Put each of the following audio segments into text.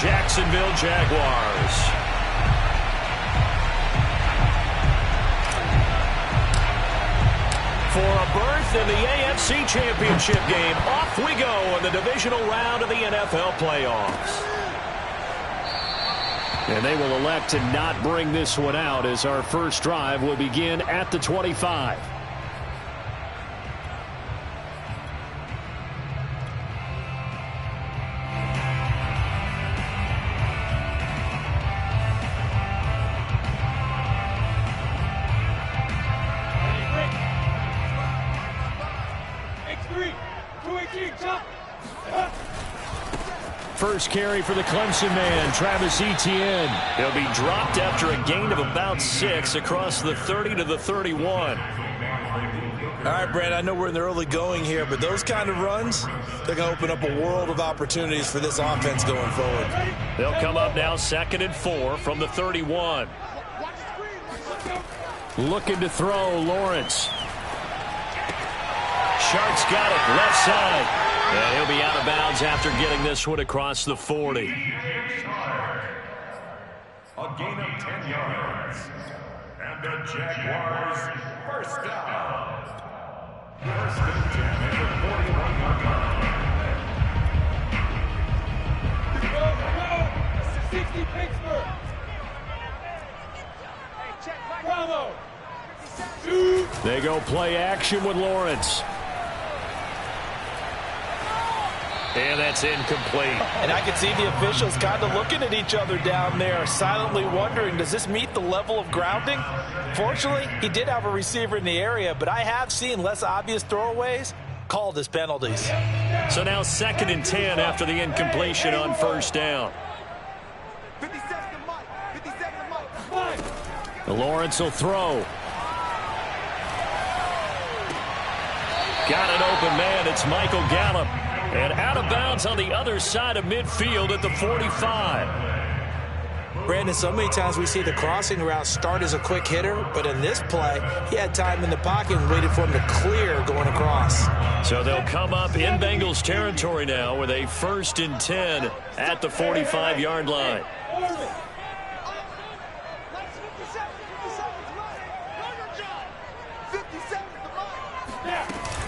Jacksonville Jaguars. For a berth in the AFC Championship game, off we go in the divisional round of the NFL playoffs. And they will elect to not bring this one out as our first drive will begin at the 25. First carry for the Clemson man, Travis Etienne. He'll be dropped after a gain of about 6 across the 30 to the 31. All right, Brad, I know we're in the early going here, but those kind of runs, they're going to open up a world of opportunities for this offense going forward. They'll come up now 2nd and 4 from the 31. Looking to throw, Lawrence. Shark's got it, left side. And he'll be out of bounds after getting this one across the 40. A gain of 10 yards. And the Jaguars first down. First and 10 at the 41-yard line. This is 60 Pittsburgh. Hey, check back. Bravo. They go play action with Lawrence. And that's incomplete. And I can see the officials kind of looking at each other down there, silently wondering, does this meet the level of grounding? Fortunately, he did have a receiver in the area, but I have seen less obvious throwaways called as penalties. So now 2nd and 10 after the incompletion on first down. 50 seconds to Mike. 50 seconds to Mike. Lawrence will throw. Got an open man. It's Michael Gallup. And out of bounds on the other side of midfield at the 45. Brandon, so many times we see the crossing route start as a quick hitter, but in this play, he had time in the pocket and waited for him to clear going across. So they'll come up in Bengals territory now with a 1st and 10 at the 45-yard line.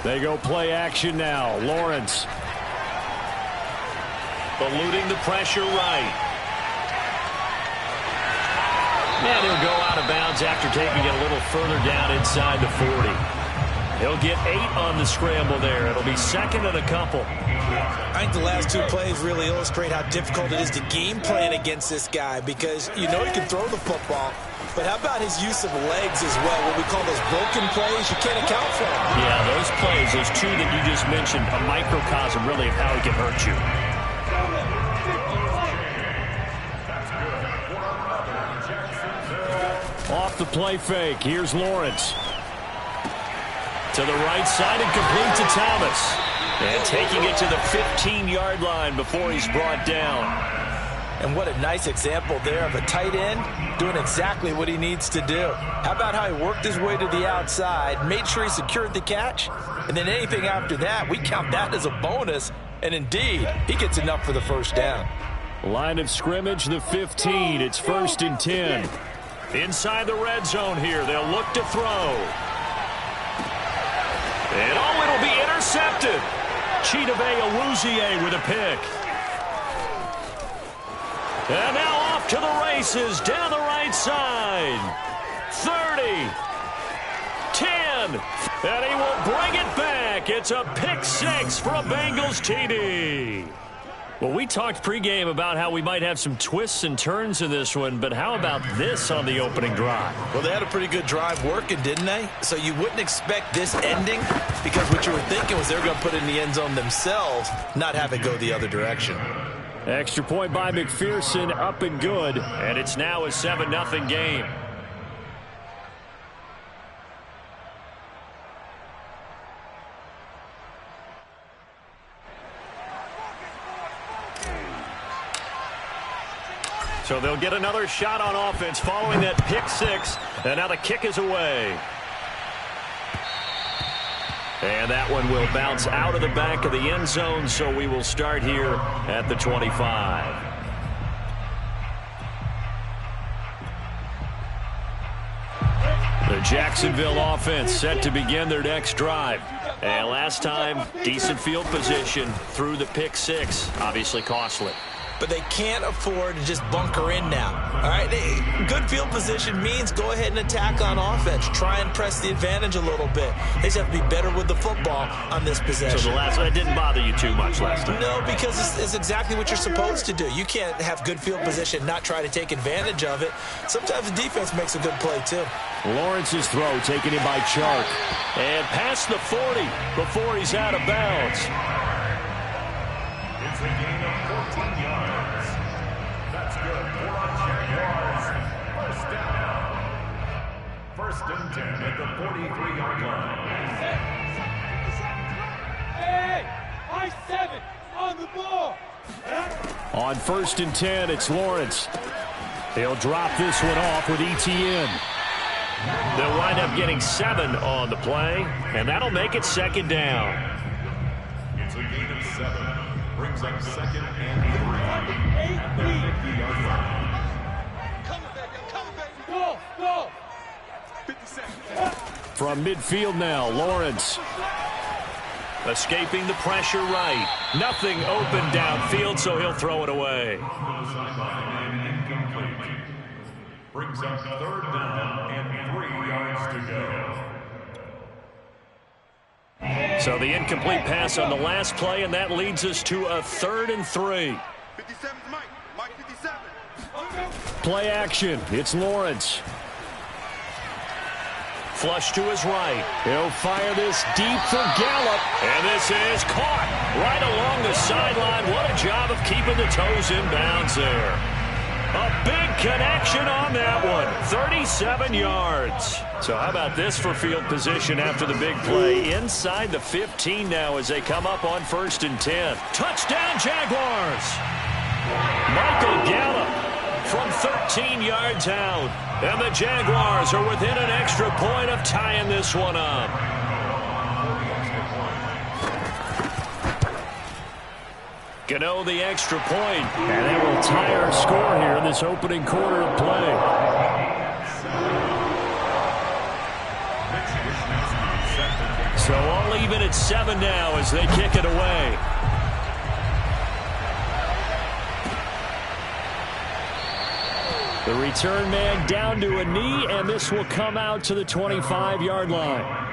They go play action now. Lawrence. Eluding the pressure right. And he'll go out of bounds after taking it a little further down inside the 40. He'll get 8 on the scramble there. It'll be 2nd and a couple. I think the last 2 plays really illustrate how difficult it is to game plan against this guy because you know he can throw the football, but how about his use of legs as well, what we call those broken plays? You can't account for them. Yeah, those plays, those 2 that you just mentioned, a microcosm really of how he can hurt you. Off the play fake. Here's Lawrence. To the right side and complete to Thomas. And taking it to the 15-yard line before he's brought down. And what a nice example there of a tight end doing exactly what he needs to do. How about how he worked his way to the outside, made sure he secured the catch, and then anything after that, we count that as a bonus. And indeed, he gets enough for the first down. Line of scrimmage, the 15. It's 1st and 10. Inside the red zone here. They'll look to throw. And it'll be intercepted. Chidobe Awuzie with a pick. And now off to the races down the right side. 30. 10. And he will bring it back. It's a pick 6 for a Bengals TD. Well, we talked pregame about how we might have some twists and turns in this one, but how about this on the opening drive? Well, they had a pretty good drive working, didn't they? So you wouldn't expect this ending because what you were thinking was they were going to put it in the end zone themselves, not have it go the other direction. Extra point by McPherson, up and good, and it's now a 7-0 game. So they'll get another shot on offense following that pick 6, and now the kick is away. And that one will bounce out of the back of the end zone, so we will start here at the 25. Jacksonville offense set to begin their next drive. And last time, decent field position through the pick six. Obviously costly. But they can't afford to just bunker in now. All right, good field position means go ahead and attack on offense. Try and press the advantage a little bit. They just have to be better with the football on this possession. So that didn't bother you too much last time? No, because it's exactly what you're supposed to do. You can't have good field position, not try to take advantage of it. Sometimes the defense makes a good play, too. Lawrence's throw taken in by Chark. And past the 40 before he's out of bounds. It's a gain of 14 yards. That's good for our Jaguars. First down. First and 10 at the 43-yard line. Hey, I-7 on the ball. On first and 10, it's Lawrence. They'll drop this one off with ETN. They'll wind up getting 7 on the play, and that'll make it second down. It's a gain of 7. Brings up second and 3. At the 50-yard line. Come on, baby. Go, go. 50 seconds. From midfield now, Lawrence. Escaping the pressure right. Nothing open downfield, so he'll throw it away. Sideline and incomplete. Brings up third down and 3 yards to go. So the incomplete pass on the last play, and that leads us to a 3rd and 3. 57's Mike 57. Play action. It's Lawrence. Flush to his right. He'll fire this deep for Gallup. And this is caught right along the sideline. What a job of keeping the toes in bounds there. A big connection on that one. 37 yards. So how about this for field position after the big play? Inside the 15 now as they come up on first and 10. Touchdown, Jaguars. Michael Gallup from 13 yards out. And the Jaguars are within an extra point of tying this one up. Gano the extra point. And that will tie our score here in this opening quarter of play. So all even at 7 now as they kick it away. The return man down to a knee, and this will come out to the 25-yard line.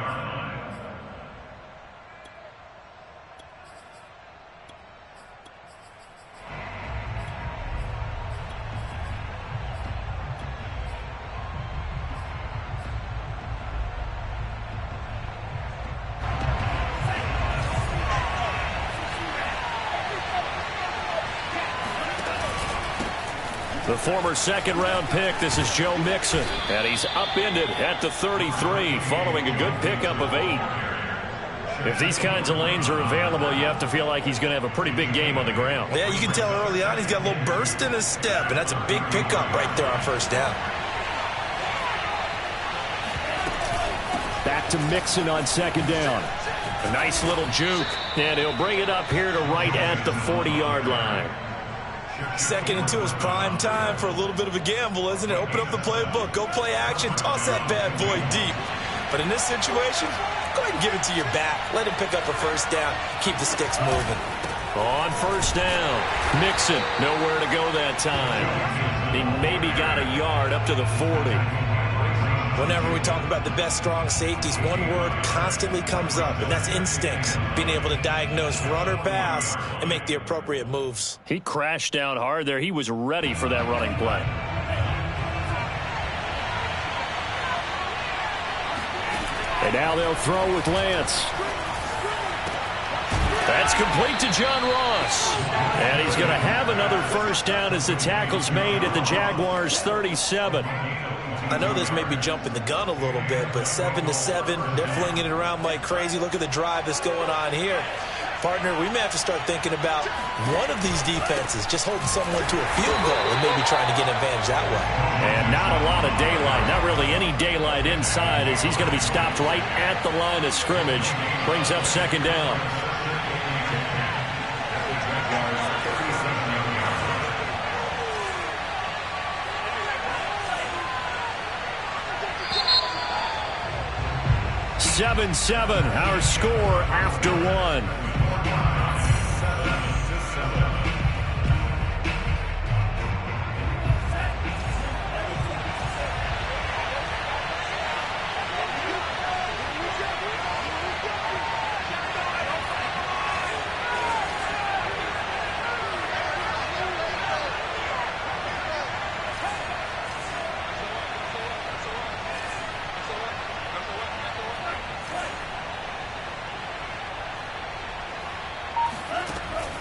The former second-round pick, this is Joe Mixon, and he's upended at the 33 following a good pickup of 8. If these kinds of lanes are available, you have to feel like he's going to have a pretty big game on the ground. Yeah, you can tell early on he's got a little burst in his step, and that's a big pickup right there on first down. Back to Mixon on second down. A nice little juke, and he'll bring it up here to right at the 40-yard line. Second and 2 is prime time for a little bit of a gamble, isn't it? Open up the playbook, go play action, toss that bad boy deep. But in this situation, go ahead and give it to your back. Let him pick up a first down. Keep the sticks moving. On first down, Mixon, nowhere to go that time. He maybe got a yard up to the 40. Whenever we talk about the best strong safeties, one word constantly comes up, and that's instincts. Being able to diagnose run or pass and make the appropriate moves. He crashed down hard there. He was ready for that running play. And now they'll throw with Lance. That's complete to John Ross. And he's going to have another first down as the tackle's made at the Jaguars' 37. I know this may be jumping the gun a little bit, but 7-7, they're flinging it around like crazy. Look at the drive that's going on here. Partner, we may have to start thinking about one of these defenses just holding someone to a field goal and maybe trying to get an advantage that way. And not a lot of daylight, not really any daylight inside as he's going to be stopped right at the line of scrimmage. Brings up second down. 7-7, our score after one.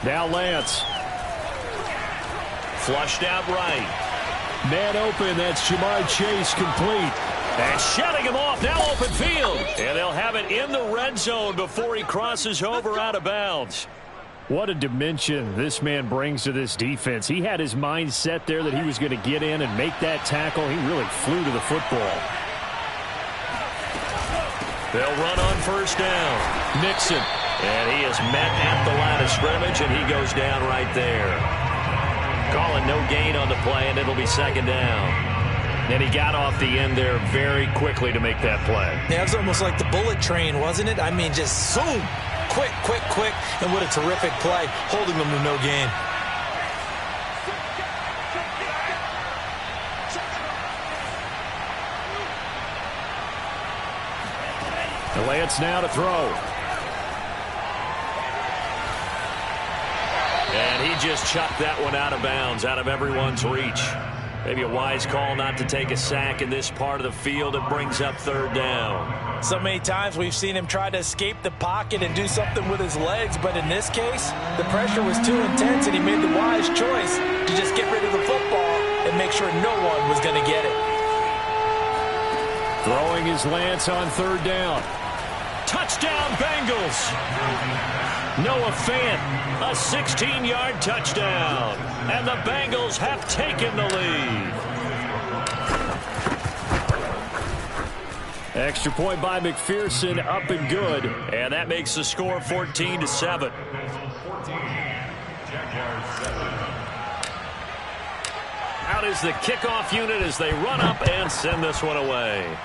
Now Lance. Flushed out right. Man open. That's Jamar Chase complete. And shutting him off. Now open field. And they'll have it in the red zone before he crosses over out of bounds. What a dimension this man brings to this defense. He had his mind set there that he was going to get in and make that tackle. He really flew to the football. They'll run on first down. Nixon. And he is met at the line of scrimmage, and he goes down right there. Calling no gain on the play, and it'll be second down. And he got off the end there very quickly to make that play. Yeah, it was almost like the bullet train, wasn't it? I mean, just zoom. Quick, quick, quick. And what a terrific play, holding them to no gain. The Lance now to throw. And he just chucked that one out of bounds, out of everyone's reach. Maybe a wise call not to take a sack in this part of the field. It brings up third down. So many times we've seen him try to escape the pocket and do something with his legs, but in this case, the pressure was too intense, and he made the wise choice to just get rid of the football and make sure no one was going to get it. Throwing his Lance on third down. Touchdown, Bengals! Noah Fant, a 16-yard touchdown. And the Bengals have taken the lead. Extra point by McPherson, up and good. And that makes the score 14-7. Out is the kickoff unit as they run up and send this one away.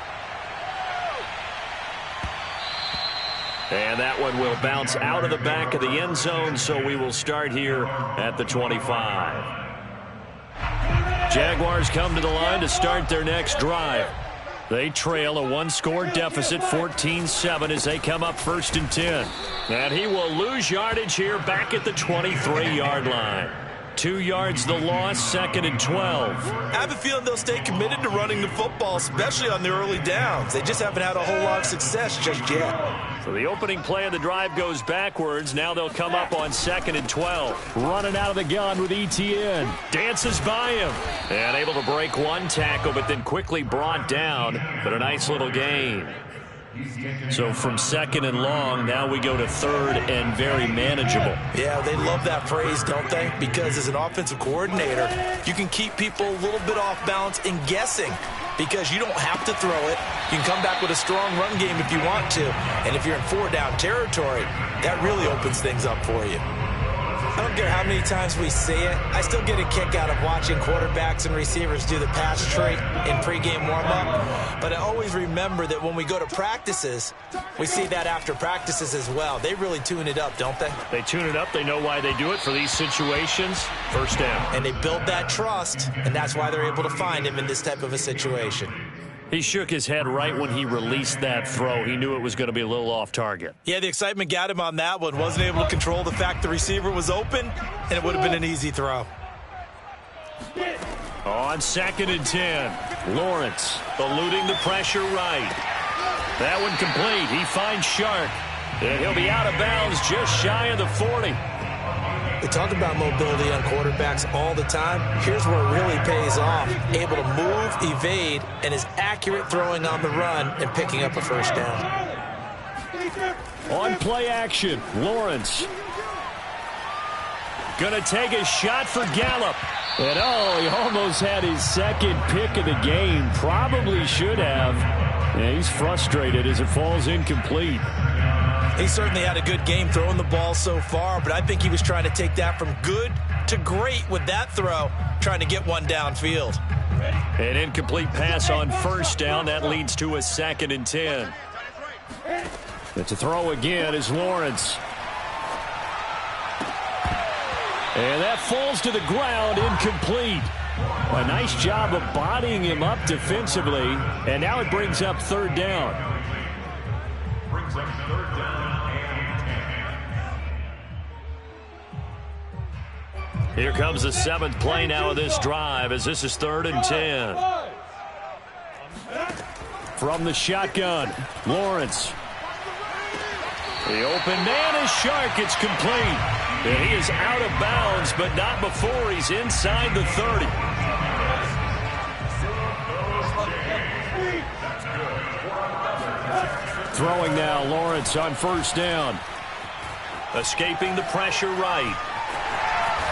And that one will bounce out of the back of the end zone, so we will start here at the 25. Jaguars come to the line to start their next drive. They trail a one-score deficit, 14-7, as they come up first and 10. And he will lose yardage here back at the 23-yard line. 2 yards the loss, second and 12. I have a feeling they'll stay committed to running the football, especially on the early downs. They just haven't had a whole lot of success just yet. So the opening play of the drive goes backwards. Now they'll come up on second and 12. Running out of the gun with ETN. Dances by him. And able to break one tackle, but then quickly brought down. But a nice little gain. So from second and long, now we go to third and very manageable. Yeah, they love that phrase, don't they? Because as an offensive coordinator, you can keep people a little bit off balance and guessing because you don't have to throw it. You can come back with a strong run game if you want to. And if you're in four-down territory, that really opens things up for you. I don't care how many times we say it, I still get a kick out of watching quarterbacks and receivers do the pass trait in pregame warm-up. But I always remember that when we go to practices, we see that after practices as well. They really tune it up, don't they? They tune it up. They know why they do it for these situations. First down. And they build that trust, and that's why they're able to find him in this type of a situation. He shook his head right when he released that throw. He knew it was going to be a little off target. Yeah, the excitement got him on that one. Wasn't able to control the fact the receiver was open, and it would have been an easy throw. On second and 10, Lawrence eluding the pressure right. That one complete. He finds Shark, and he'll be out of bounds just shy of the 40. They talk about mobility on quarterbacks all the time. Here's where it really pays off. Able to move, evade, and is accurate throwing on the run and picking up a first down. On play action, Lawrence. Gonna take a shot for Gallup. And he almost had his second pick of the game. Probably should have. Yeah, he's frustrated as it falls incomplete. He certainly had a good game throwing the ball so far, but I think he was trying to take that from good to great with that throw, trying to get one downfield. An incomplete pass on first down. That leads to a second and 10. But to throw again is Lawrence. And that falls to the ground, incomplete. A nice job of bodying him up defensively. And now it brings up third down. Brings up third down and 10. Here comes the 7th play now of this drive as this is 3rd and 10. From the shotgun, Lawrence. The open man is Shark. It's complete. And he is out of bounds, but not before he's inside the 30. Throwing now, Lawrence on first down. Escaping the pressure right.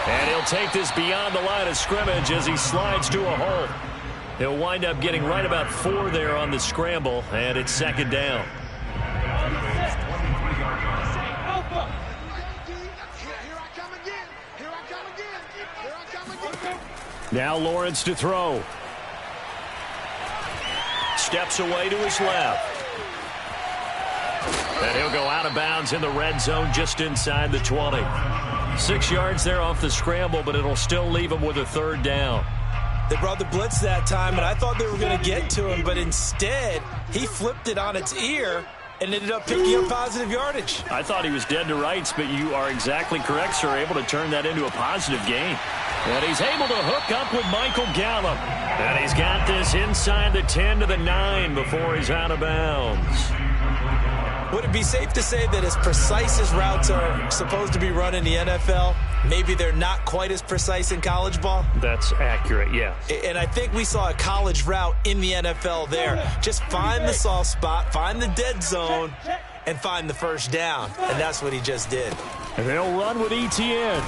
And he'll take this beyond the line of scrimmage as he slides to a hole. He'll wind up getting right about 4 there on the scramble, and it's 2nd down. Now Lawrence to throw. Steps away to his left. And he'll go out of bounds in the red zone just inside the 20. 6 yards there off the scramble, but it'll still leave him with a 3rd down. They brought the blitz that time, and I thought they were going to get to him, but instead he flipped it on its ear and ended up picking up positive yardage. I thought he was dead to rights, but you are exactly correct, sir. Able to turn that into a positive gain. And he's able to hook up with Michael Gallup. And he's got this inside the 10 to the 9 before he's out of bounds. Would it be safe to say that as precise as routes are supposed to be run in the NFL, maybe they're not quite as precise in college ball? That's accurate, yeah. And I think we saw a college route in the NFL there. Just find the soft spot, find the dead zone, and find the first down. And that's what he just did. And they'll run with ETN.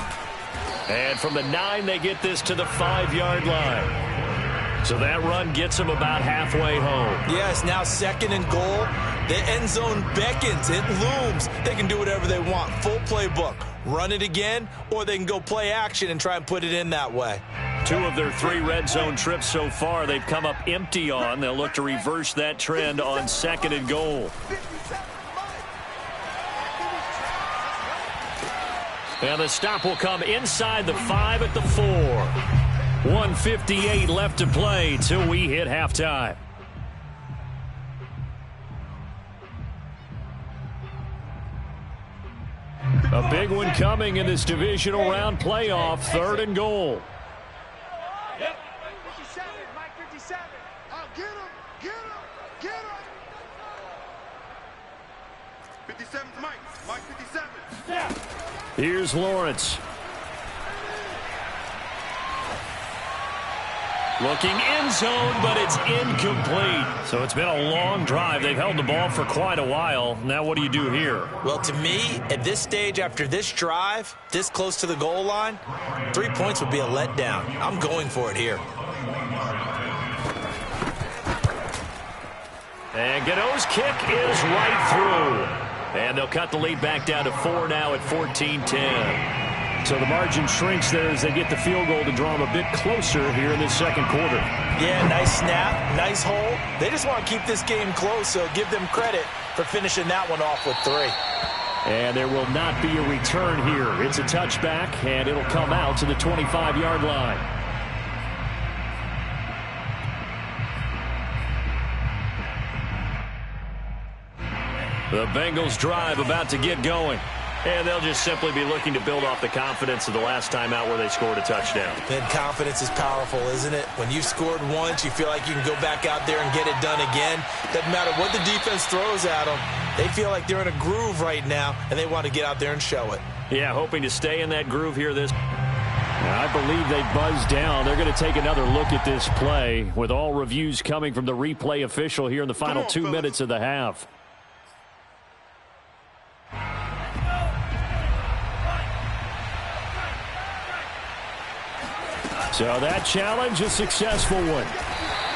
And from the 9, they get this to the 5-yard line. So that run gets them about halfway home. Yes, now 2nd and goal. The end zone beckons. It looms. They can do whatever they want. Full playbook. Run it again, or they can go play action and try and put it in that way. 2 of their 3 red zone trips so far they've come up empty on. They'll look to reverse that trend on 2nd and goal. And the stop will come inside the 5 at the 4. 1:58 left to play till we hit halftime. A big one coming in this divisional round playoff, 3rd and goal. Yep. 57, Mike 57. Oh, get him, get him, get him. 57's Mike, Mike 57. Yeah. Here's Lawrence. Looking end zone, but it's incomplete. So it's been a long drive. They've held the ball for quite a while. Now what do you do here? Well, to me, at this stage, after this drive, this close to the goal line, 3 points would be a letdown. I'm going for it here. And Gano's kick is right through. And they'll cut the lead back down to 4 now at 14-10. So the margin shrinks there as they get the field goal to draw them a bit closer here in this 2nd quarter. Yeah, nice snap, nice hole. They just want to keep this game close, so give them credit for finishing that one off with 3. And there will not be a return here. It's a touchback, and it'll come out to the 25-yard line. The Bengals drive about to get going. And they'll just simply be looking to build off the confidence of the last time out where they scored a touchdown. And confidence is powerful, isn't it? When you've scored once, you feel like you can go back out there and get it done again. Doesn't matter what the defense throws at them. They feel like they're in a groove right now, and they want to get out there and show it. Yeah, hoping to stay in that groove here this. I believe they buzzed down. They're going to take another look at this play with all reviews coming from the replay official here in the final 2 minutes of the half. So that challenge, a successful one.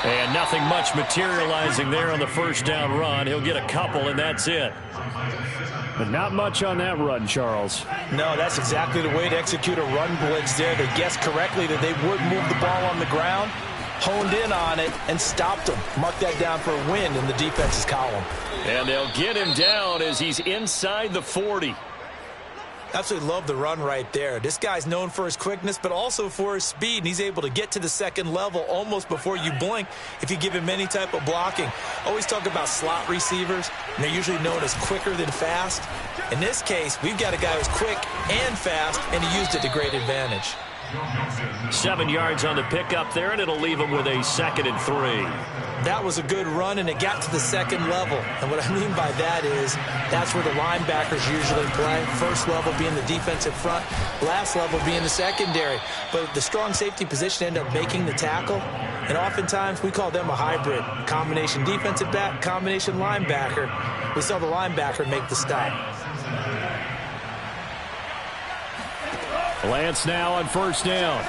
And nothing much materializing there on the first down run. He'll get a couple, and that's it. But not much on that run, Charles. No, that's exactly the way to execute a run blitz there. They guessed correctly that they would move the ball on the ground. honed in on it and stopped him. Mark that down for a win in the defense's column. And they'll get him down as he's inside the 40. Absolutely love the run right there. This guy's known for his quickness, but also for his speed, and he's able to get to the second level almost before you blink if you give him any type of blocking. Always talk about slot receivers, and they're usually known as quicker than fast. In this case, we've got a guy who's quick and fast, and he used it to great advantage. 7 yards on the pickup there, and it'll leave him with a 2nd and 3. That was a good run, and it got to the second level. And what I mean by that is that's where the linebackers usually play. First level being the defensive front, last level being the secondary. But the strong safety position ended up making the tackle, and oftentimes we call them a hybrid. Combination defensive back, combination linebacker. We saw the linebacker make the stop. Lance now on first down.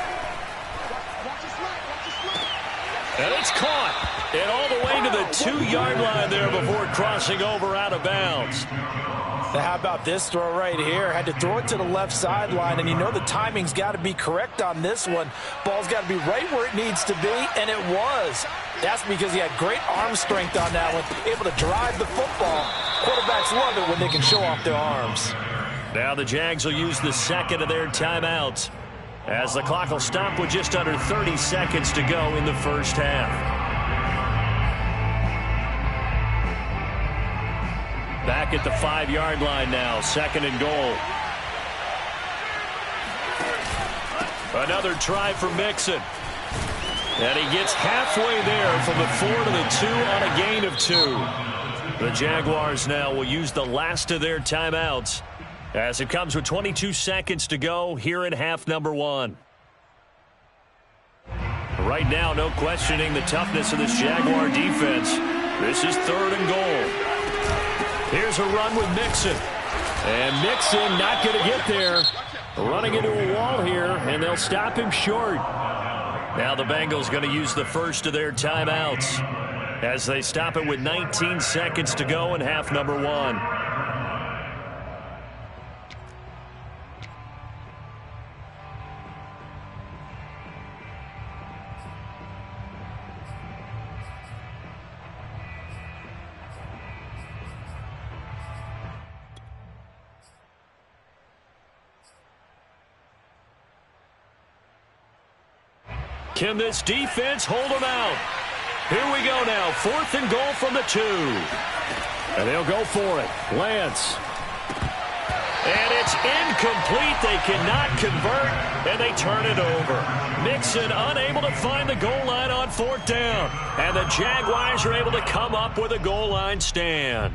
And it's caught. And all the way to the 2-yard line there before crossing over out of bounds. Now how about this throw right here? Had to throw it to the left sideline, and you know the timing's got to be correct on this one. Ball's got to be right where it needs to be, and it was. That's because he had great arm strength on that one, able to drive the football. Quarterbacks love it when they can show off their arms. Now the Jags will use the 2nd of their timeouts as the clock will stop with just under 30 seconds to go in the first half. Back at the 5-yard line now, 2nd and goal. Another try for Mixon. And he gets halfway there from the 4 to the 2 on a gain of 2. The Jaguars now will use the last of their timeouts as it comes with 22 seconds to go here in half number 1. Right now, no questioning the toughness of this Jaguar defense. This is 3rd and goal. Here's a run with Mixon. And Mixon not going to get there. Running into a wall here, and they'll stop him short. Now the Bengals going to use the first of their timeouts as they stop it with 19 seconds to go in half number 1. Can this defense hold them out? Here we go now. 4th and goal from the 2. And they'll go for it. Lance. And it's incomplete. They cannot convert, and they turn it over. Mixon unable to find the goal line on 4th down. And the Jaguars are able to come up with a goal line stand.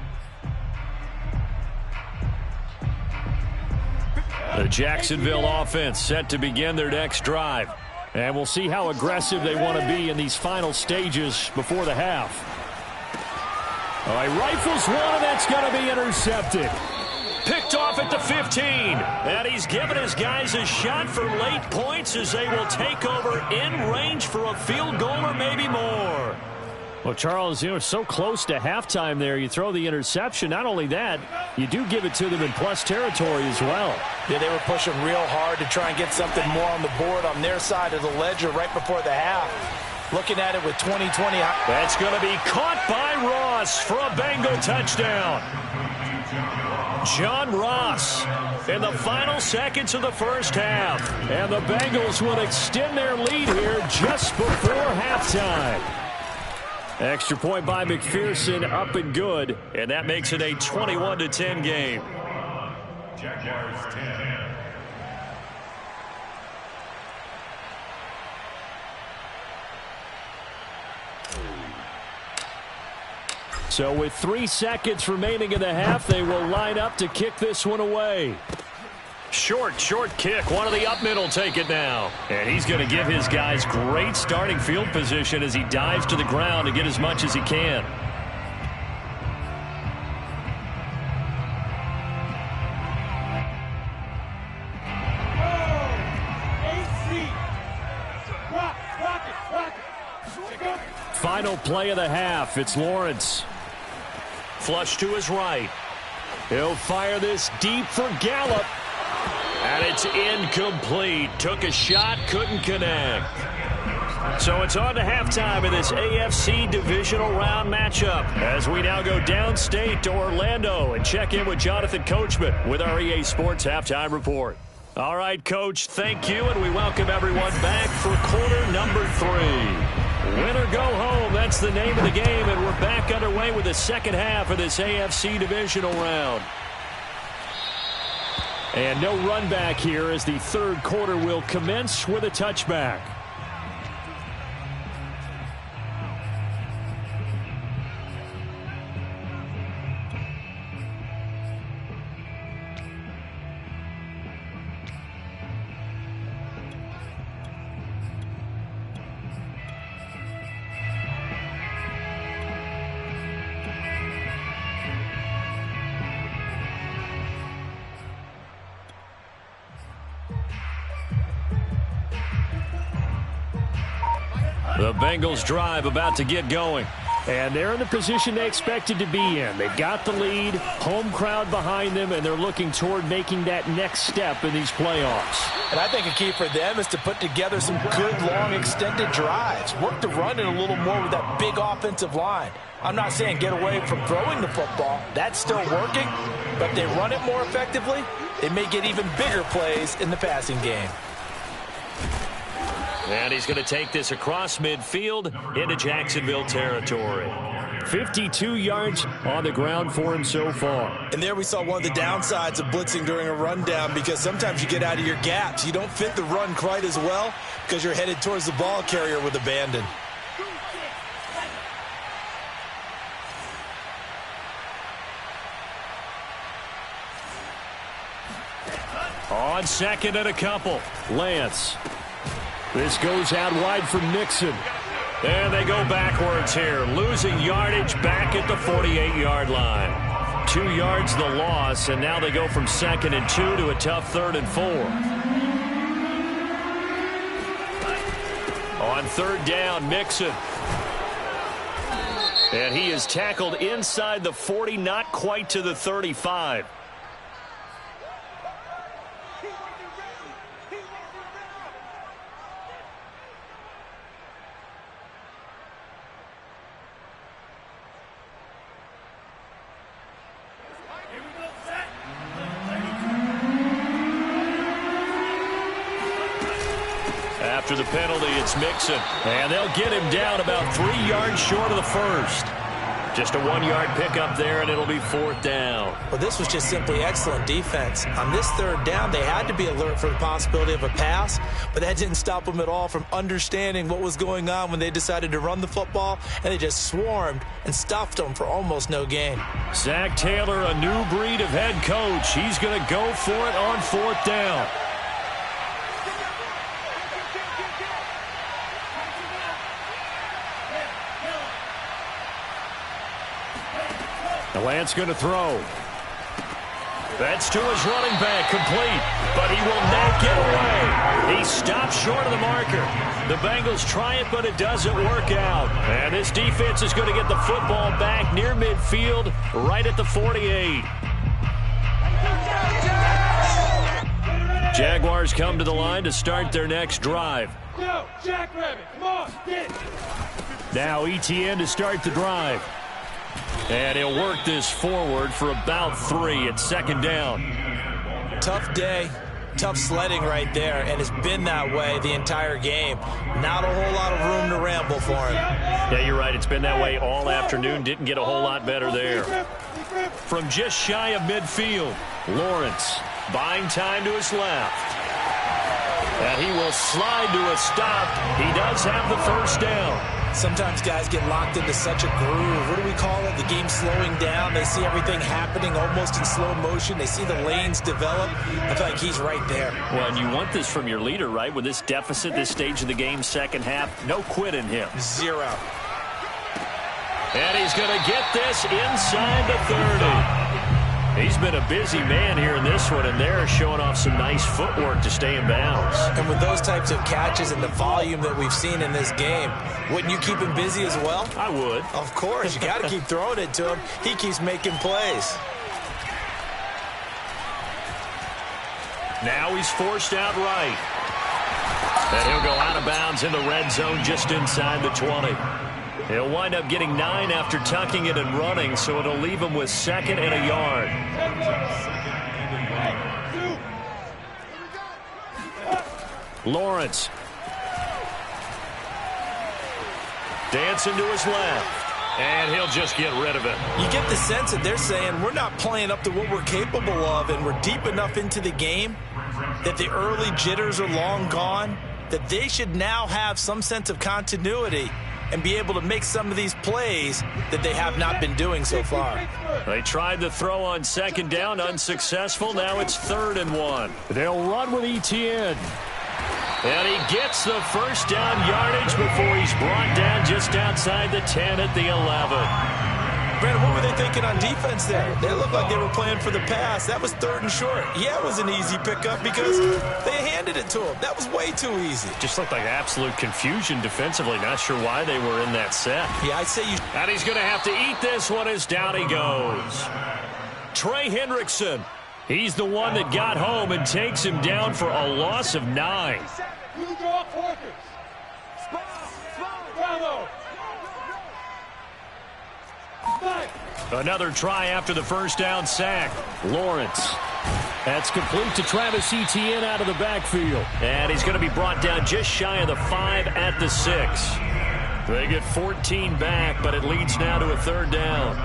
The Jacksonville offense set to begin their next drive. And we'll see how aggressive they want to be in these final stages before the half. All right, rifles one, and that's going to be intercepted. Picked off at the 15. And he's given his guys a shot for late points as they will take over in range for a field goal or maybe more. Well, Charles, you know, so close to halftime there. You throw the interception. Not only that, you do give it to them in plus territory as well. Yeah, they were pushing real hard to try and get something more on the board on their side of the ledger right before the half. Looking at it with 2020. That's going to be caught by Ross for a Bengal touchdown. John Ross in the final seconds of the first half. And the Bengals will extend their lead here just before halftime. Extra point by McPherson, up and good, and that makes it a 21-10 game. Jaguars 10. So with 3 seconds remaining in the half, they will line up to kick this one away. Short kick. One of the up middle take it now. And he's going to give his guys great starting field position as he dives to the ground to get as much as he can. Final play of the half. It's Lawrence. Flush to his right. He'll fire this deep for Gallup. And it's incomplete. Took a shot, couldn't connect. So it's on to halftime in this AFC divisional round matchup as we now go downstate to Orlando and check in with Jonathan Coachman with our EA Sports Halftime Report. All right, Coach, thank you, and we welcome everyone back for quarter number 3. Win or go home, that's the name of the game, and we're back underway with the second half of this AFC divisional round. And no run back here as the third quarter will commence with a touchback. The Bengals drive about to get going. And they're in the position they expected to be in. They've got the lead, home crowd behind them, and they're looking toward making that next step in these playoffs. And I think a key for them is to put together some good, long, extended drives. Work the run in a little more with that big offensive line. I'm not saying get away from throwing the football. That's still working. But if they run it more effectively, they may get even bigger plays in the passing game. And he's going to take this across midfield into Jacksonville territory. 52 yards on the ground for him so far. And there we saw one of the downsides of blitzing during a rundown, because sometimes you get out of your gaps. You don't fit the run quite as well because you're headed towards the ball carrier with abandon. On second and a couple, Lance. This goes out wide for Nixon. And they go backwards here, losing yardage back at the 48-yard line. 2 yards the loss, and now they go from 2nd and 2 to a tough 3rd and 4. On 3rd down, Nixon. And he is tackled inside the 40, not quite to the 35. After the penalty, it's Mixon. And they'll get him down about 3 yards short of the first. Just a 1-yard pickup there, and it'll be 4th down. Well, this was just simply excellent defense. On this 3rd down, they had to be alert for the possibility of a pass, but that didn't stop them at all from understanding what was going on when they decided to run the football, and they just swarmed and stuffed them for almost no gain. Zach Taylor, a new breed of head coach. He's going to go for it on 4th down. Lance going to throw. That's to his running back, complete, but he will not get away. He stops short of the marker. The Bengals try it, but it doesn't work out. And this defense is going to get the football back near midfield, right at the 48. Jaguars come to the line to start their next drive. Yo, Jackrabbit, come on, get it. Now Etienne to start the drive. And he'll work this forward for about 3 at 2nd down. Tough day, tough sledding right there, and it's been that way the entire game. Not a whole lot of room to ramble for him. Yeah, you're right. It's been that way all afternoon. Didn't get a whole lot better there. From just shy of midfield, Lawrence buying time to his left. And he will slide to a stop. He does have the 1st down. Sometimes guys get locked into such a groove. What do we call it? The game slowing down. They see everything happening almost in slow motion. They see the lanes develop. I feel like he's right there. Well, and you want this from your leader, right? With this deficit, this stage of the game, second half, no quit in him. 0. And he's going to get this inside the 30. He's been a busy man here in this one, and they're showing off some nice footwork to stay in bounds. And with those types of catches and the volume that we've seen in this game, wouldn't you keep him busy as well? I would. Of course. You got to keep throwing it to him. He keeps making plays. Now he's forced out right. And he'll go out of bounds in the red zone just inside the 20. He'll wind up getting 9 after tucking it and running, so it'll leave him with 2nd and a yard. Lawrence. Dancing to his left. And he'll just get rid of it. You get the sense that they're saying we're not playing up to what we're capable of, and we're deep enough into the game that the early jitters are long gone, that they should now have some sense of continuity and be able to make some of these plays that they have not been doing so far. They tried to throw on 2nd down, unsuccessful. Now it's 3rd and 1. They'll run with Etienne. And he gets the first down yardage before he's brought down just outside the 10 at the 11. Brandon, what were they thinking on defense there? They looked like they were playing for the pass. That was 3rd and short. Yeah, it was an easy pickup because they handed it to him. That was way too easy. Just looked like absolute confusion defensively. Not sure why they were in that set. Yeah, I'd say you... And he's going to have to eat this one as down he goes. Trey Hendrickson. He's the one that got home and takes him down for a loss of 9. Another try after the first down sack. Lawrence. That's complete to Travis Etienne out of the backfield. And he's going to be brought down just shy of the 5 at the 6. They get 14 back, but it leads now to a 3rd down.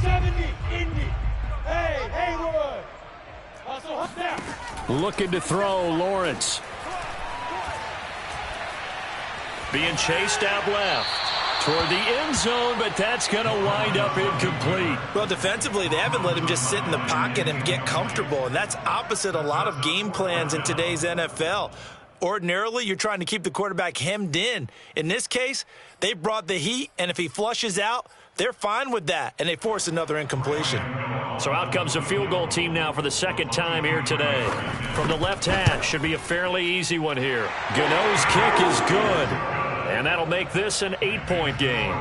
70, Indy. Hey, Haywood. Looking to throw, Lawrence. Being chased out left toward the end zone, but that's going to wind up incomplete. Well, defensively, they haven't let him just sit in the pocket and get comfortable, and that's opposite a lot of game plans in today's NFL. Ordinarily, you're trying to keep the quarterback hemmed in. In this case, they brought the heat, and if he flushes out, they're fine with that, and they force another incompletion. So out comes a field goal team now for the 2nd time here today. From the left hash, should be a fairly easy one here. Gano's kick is good, and that'll make this an 8-point game.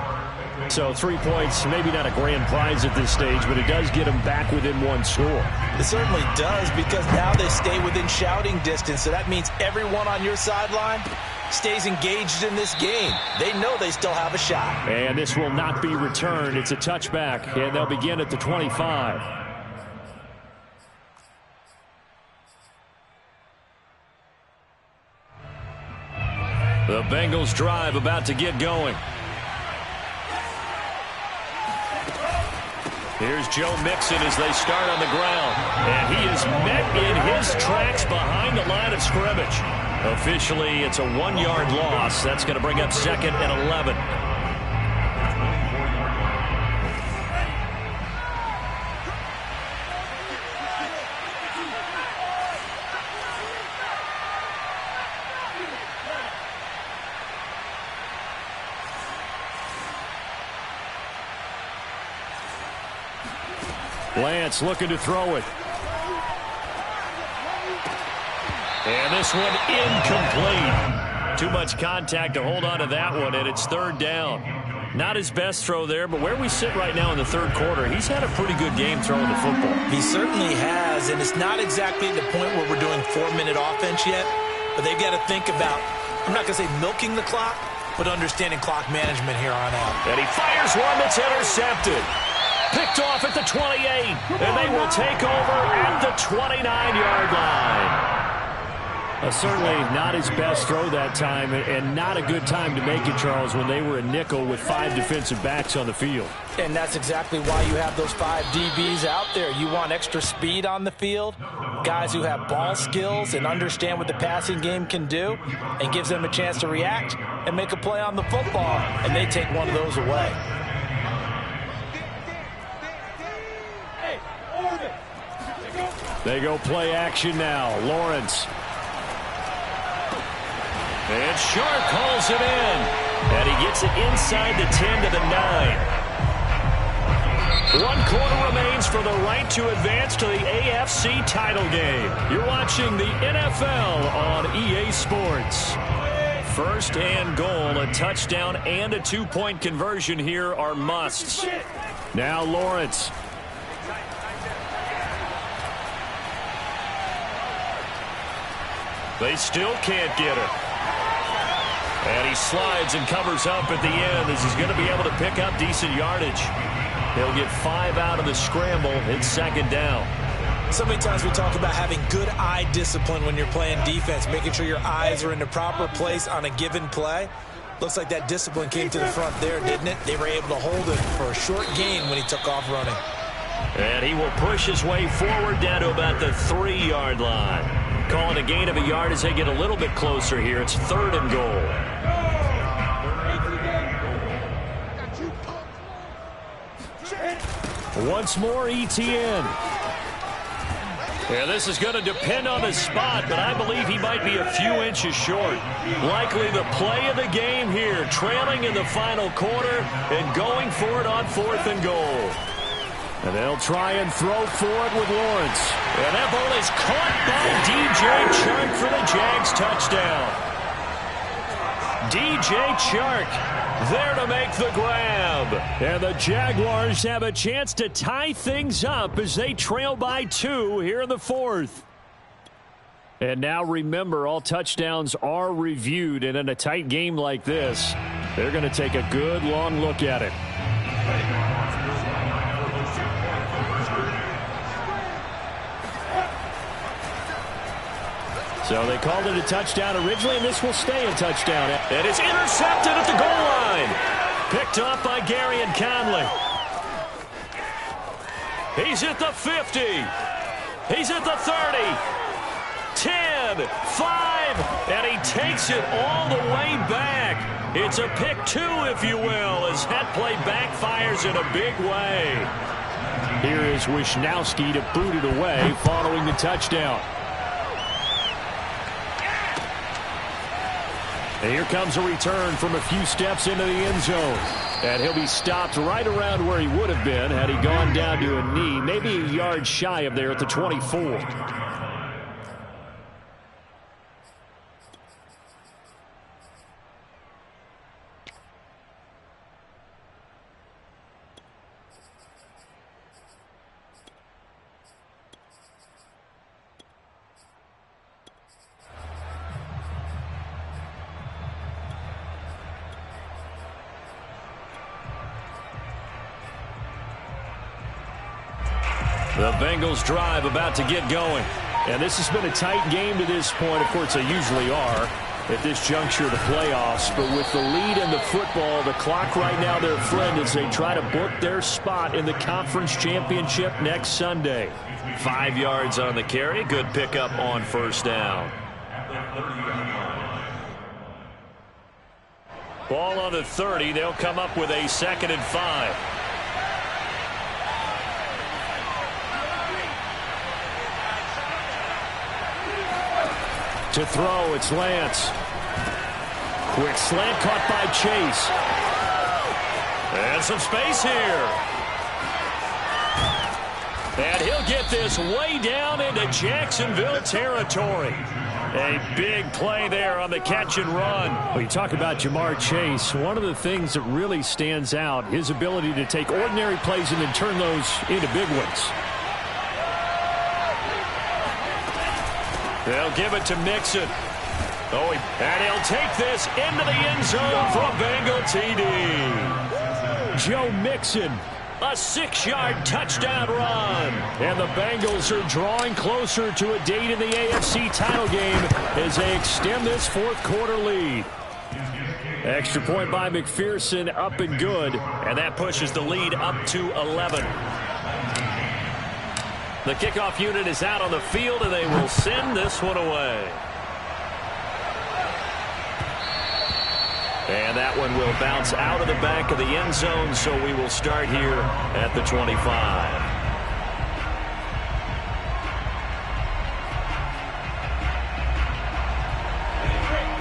So 3 points, maybe not a grand prize at this stage, but it does get them back within 1 score. It certainly does, because now they stay within shouting distance, so that means everyone on your sideline stays engaged in this game. They know they still have a shot. And this will not be returned. It's a touchback, and they'll begin at the 25. The Bengals drive about to get going. Here's Joe Mixon as they start on the ground. And he is met in his tracks behind the line of scrimmage. Officially, it's a 1-yard loss. That's going to bring up 2nd and 11. Lance looking to throw it. And this one incomplete. Too much contact to hold on to that one, and it's 3rd down. Not his best throw there, but where we sit right now in the 3rd quarter, he's had a pretty good game throwing the football. He certainly has, and it's not exactly at the point where we're doing 4-minute offense yet, but they've got to think about, I'm not going to say milking the clock, but understanding clock management here on out. And he fires one that's intercepted. Picked off at the 28, and they will take over at the 29-yard line. Certainly not his best throw that time, and not a good time to make it, Charles, when they were a nickel with 5 defensive backs on the field. And that's exactly why you have those 5 DBs out there. You want extra speed on the field, guys who have ball skills and understand what the passing game can do, and gives them a chance to react and make a play on the football, and they take one of those away. They go play action now. Lawrence. And Sharp calls it in. And he gets it inside the 10 to the 9. 1 quarter remains for the right to advance to the AFC title game. You're watching the NFL on EA Sports. 1st and goal, a touchdown and a 2-point conversion here are musts. Now Lawrence. They still can't get her. And he slides and covers up at the end as he's going to be able to pick up decent yardage. He'll get 5 out of the scramble. It's second down. So many times we talk about having good eye discipline when you're playing defense, making sure your eyes are in the proper place on a given play. Looks like that discipline came to the front there, didn't it? They were able to hold it for a short gain when he took off running. And he will push his way forward down to about the 3-yard line. Calling a gain of a yard as they get a little bit closer here. It's 3rd and goal. Once more, ETN. Yeah, this is going to depend on the spot, but I believe he might be a few inches short. Likely the play of the game here, trailing in the final quarter and going for it on 4th and goal. And they'll try and throw for it with Lawrence. And that ball is caught by DJ Chark for the Jags touchdown. DJ Chark there to make the grab. And the Jaguars have a chance to tie things up as they trail by 2 here in the 4th. And now remember, all touchdowns are reviewed. And in a tight game like this, they're going to take a good long look at it. So they called it a touchdown originally, and this will stay a touchdown. And it's intercepted at the goal line. Picked off by Gary and Conley. He's at the 50. He's at the 30. 10, 5, and he takes it all the way back. It's a pick 2, if you will, as that play backfires in a big way. Here is Wisnowski to boot it away following the touchdown. And here comes a return from a few steps into the end zone. And he'll be stopped right around where he would have been had he gone down to a knee, maybe a yard shy of there at the 24. The Bengals drive about to get going. And this has been a tight game to this point. Of course, they usually are at this juncture of the playoffs. But with the lead in the football, the clock right now their friend as they try to book their spot in the conference championship next Sunday. 5 yards on the carry. Good pickup on 1st down. Ball on the 30. They'll come up with a 2nd and 5. To throw, it's Lance. Quick slant caught by Chase. And some space here. And he'll get this way down into Jacksonville territory. A big play there on the catch and run. Well, you talk about Jamar Chase. One of the things that really stands out, his ability to take ordinary plays and then turn those into big ones. They'll give it to Mixon. Oh, and he'll take this into the end zone for a Bengal TD. Joe Mixon, a 6-yard touchdown run. And the Bengals are drawing closer to a date in the AFC title game as they extend this 4th quarter lead. Extra point by McPherson, up and good. And that pushes the lead up to 11. The kickoff unit is out on the field, and they will send this one away. And that one will bounce out of the back of the end zone, so we will start here at the 25.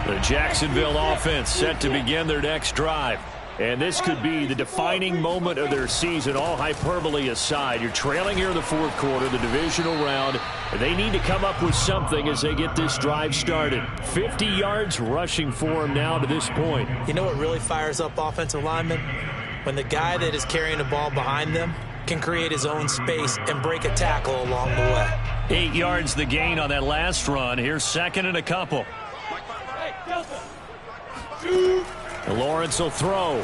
The Jacksonville offense set to begin their next drive. And this could be the defining moment of their season, all hyperbole aside. You're trailing here in the 4th quarter, the divisional round. They need to come up with something as they get this drive started. 50 yards rushing for them now to this point. You know what really fires up offensive linemen? When the guy that is carrying the ball behind them can create his own space and break a tackle along the way. 8 yards the gain on that last run. Here's second and a couple. Lawrence will throw.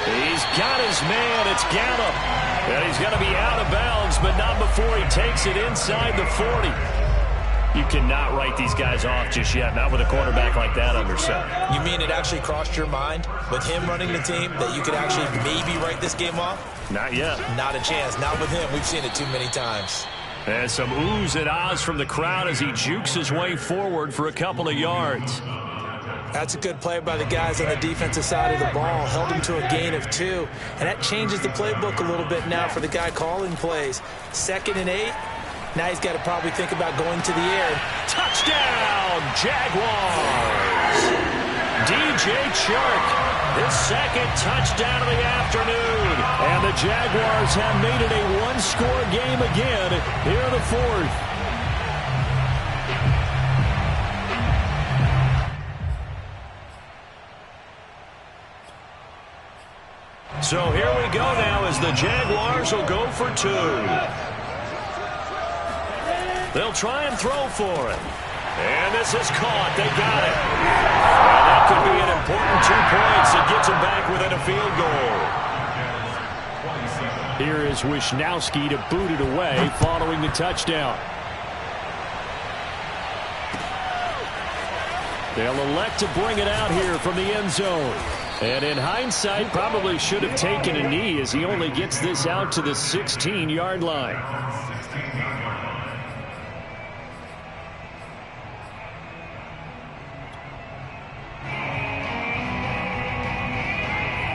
He's got his man. It's Gallup. And he's going to be out of bounds, but not before he takes it inside the 40. You cannot write these guys off just yet, not with a quarterback like that under center. You mean it actually crossed your mind with him running the team that you could actually maybe write this game off? Not yet. Not a chance. Not with him. We've seen it too many times. And some oohs and ahs from the crowd as he jukes his way forward for a couple of yards. That's a good play by the guys on the defensive side of the ball. Held him to a gain of 2. And that changes the playbook a little bit now for the guy calling plays. 2nd and 8. Now he's got to probably think about going to the air. Touchdown, Jaguars! DJ Chark, his second touchdown of the afternoon. And the Jaguars have made it a one-score game again here in the 4th. So here we go now as the Jaguars will go for 2. They'll try and throw for it. And this is caught. They got it. And that could be an important 2 points that gets them back within a field goal. Here is Wisnowski to boot it away following the touchdown. They'll elect to bring it out here from the end zone. And in hindsight, probably should have taken a knee as he only gets this out to the 16-yard line.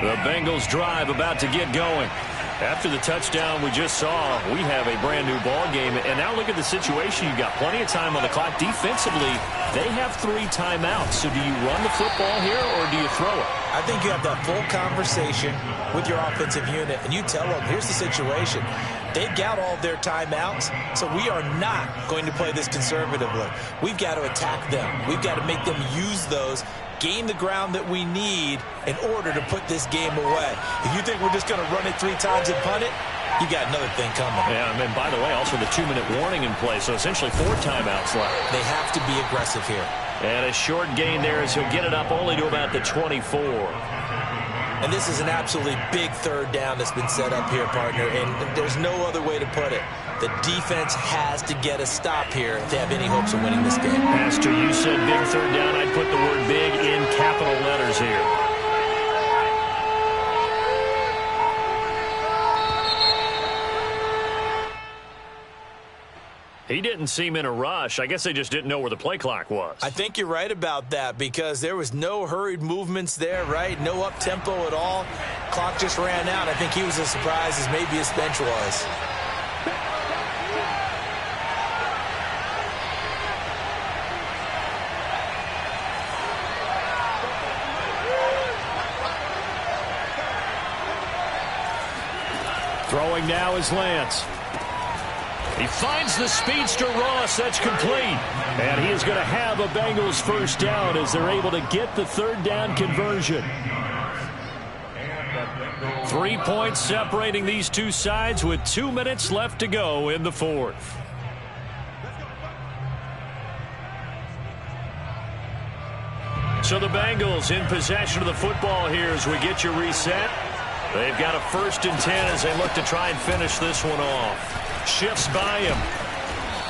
The Bengals drive about to get going. After the touchdown we just saw, we have a brand new ball game. And now look at the situation. You've got plenty of time on the clock. Defensively, they have 3 timeouts. So do you run the football here or do you throw it? I think you have that full conversation with your offensive unit, and you tell them, here's the situation. They've got all their timeouts, so we are not going to play this conservatively. We've got to attack them. We've got to make them use those, gain the ground that we need in order to put this game away. If you think we're just going to run it 3 times and punt it, you got another thing coming. Yeah, and by the way, also the 2-minute warning in play, so essentially 4 timeouts left. They have to be aggressive here. And a short gain there as he'll get it up only to about the 24. And this is an absolutely big 3rd down that's been set up here, partner, and there's no other way to put it. The defense has to get a stop here if they have any hopes of winning this game. Pastor, you said big 3rd down. I'd put the word big in capital letters here. He didn't seem in a rush. I guess they just didn't know where the play clock was. I think you're right about that because there was no hurried movements there, right? No up-tempo at all. Clock just ran out. I think he was as surprised as maybe his bench was. Throwing now is Lance. He finds the speedster Ross. That's complete. And he is going to have a Bengals first down as they're able to get the 3rd down conversion. 3 points separating these two sides with 2 minutes left to go in the 4th. So the Bengals in possession of the football here as we get you reset. They've got a 1st and 10 as they look to try and finish this one off. Shifts by him.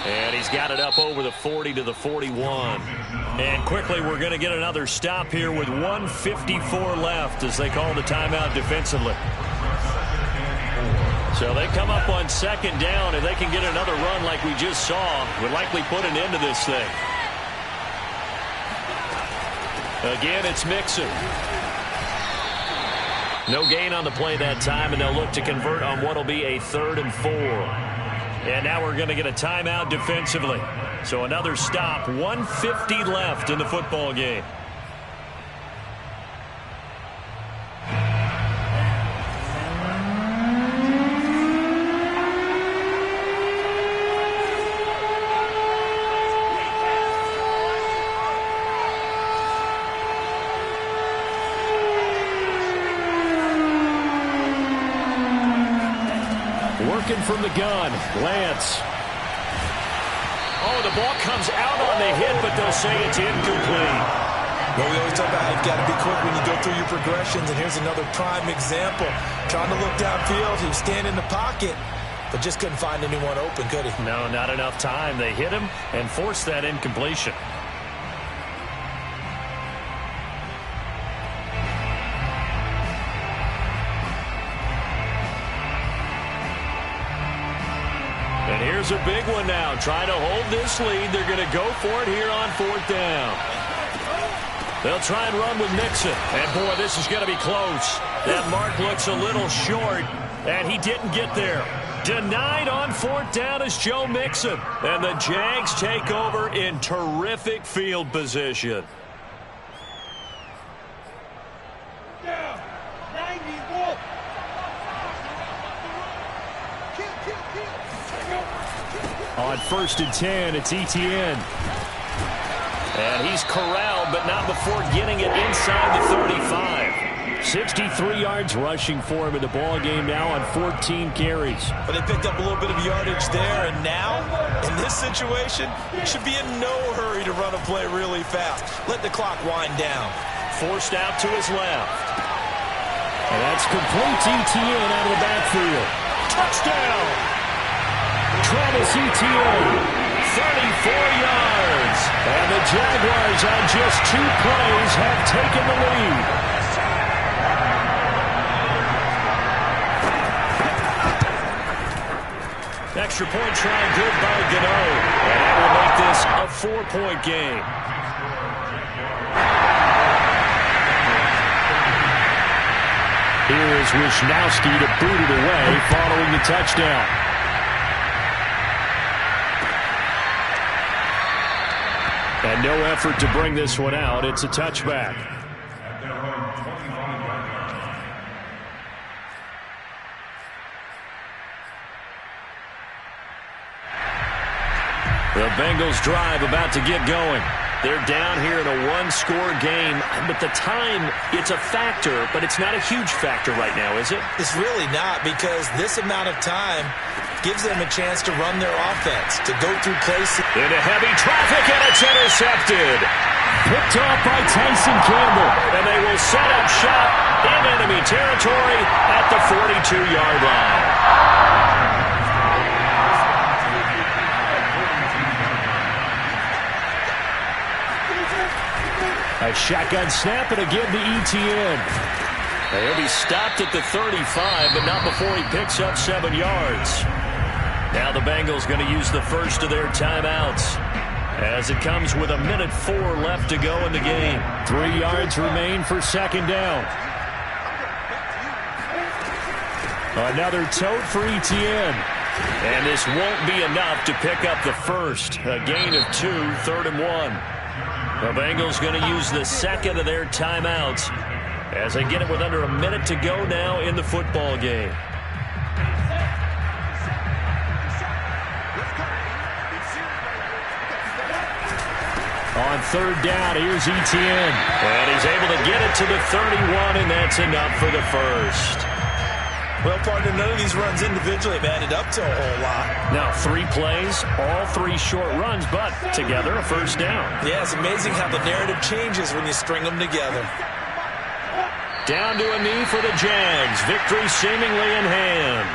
And he's got it up over the 40 to the 41. And quickly we're going to get another stop here with 1:54 left as they call the timeout defensively. So they come up on 2nd down. If they can get another run like we just saw, would likely put an end to this thing. Again, it's Mixon. No gain on the play that time, and they'll look to convert on what will be a 3rd and 4. And now we're going to get a timeout defensively. So another stop, 1:50 left in the football game. from the gun. Lance. Oh, the ball comes out on the hit, but they'll say it's incomplete. Well, we always talk about how you've got to be quick when you go through your progressions, and here's another prime example. Trying to look downfield, he was standing in the pocket, but just couldn't find anyone open, could he? No, not enough time. They hit him and forced that incompletion. And here's a big one now. Trying to hold this lead. They're going to go for it here on 4th down. They'll try and run with Mixon. And, boy, this is going to be close. That mark looks a little short, and he didn't get there. Denied on 4th down is Joe Mixon. And the Jags take over in terrific field position. On 1st and 10, it's Etienne. And he's corralled, but not before getting it inside the 35. 63 yards rushing for him in the ball game now on 14 carries. But they picked up a little bit of yardage there, and now, in this situation, should be in no hurry to run a play really fast. Let the clock wind down. Forced out to his left. And that's complete to Etienne out of the backfield. Touchdown! Travis Etienne, 34 yards. And the Jaguars on just 2 plays have taken the lead. Extra point try good by Gano. And that will make this a 4-point game. Here is Wisnowski to boot it away following the touchdown. And no effort to bring this one out. It's a touchback. The Bengals drive about to get going. They're down here in a 1-score game, but the time, it's a factor, but it's not a huge factor right now, is it? It's really not, because this amount of time gives them a chance to run their offense, to go through places. Into heavy traffic, and it's intercepted. Picked off by Tyson Campbell, and they will set up shop in enemy territory at the 42-yard line. A shotgun snap, and again to Etienne. He'll be stopped at the 35, but not before he picks up 7 yards. Now the Bengals going to use the first of their timeouts as it comes with 1:04 left to go in the game. 3 yards remain for 2nd down. Another tote for Etienne. And this won't be enough to pick up the first. A gain of 2, 3rd and 1. The Bengals going to use the second of their timeouts as they get it with under a minute to go now in the football game. On 3rd down, here's Etienne. And he's able to get it to the 31, and that's enough for the first. Well, partner, none of these runs individually have added up to a whole lot. Now, 3 plays, all 3 short runs, but together a first down. Yeah, it's amazing how the narrative changes when you string them together. Down to a knee for the Jags. Victory seemingly in hand.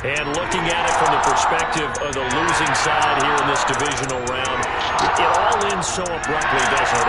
And looking at it from the perspective of the losing side here in this divisional round, it all ends so abruptly, doesn't it?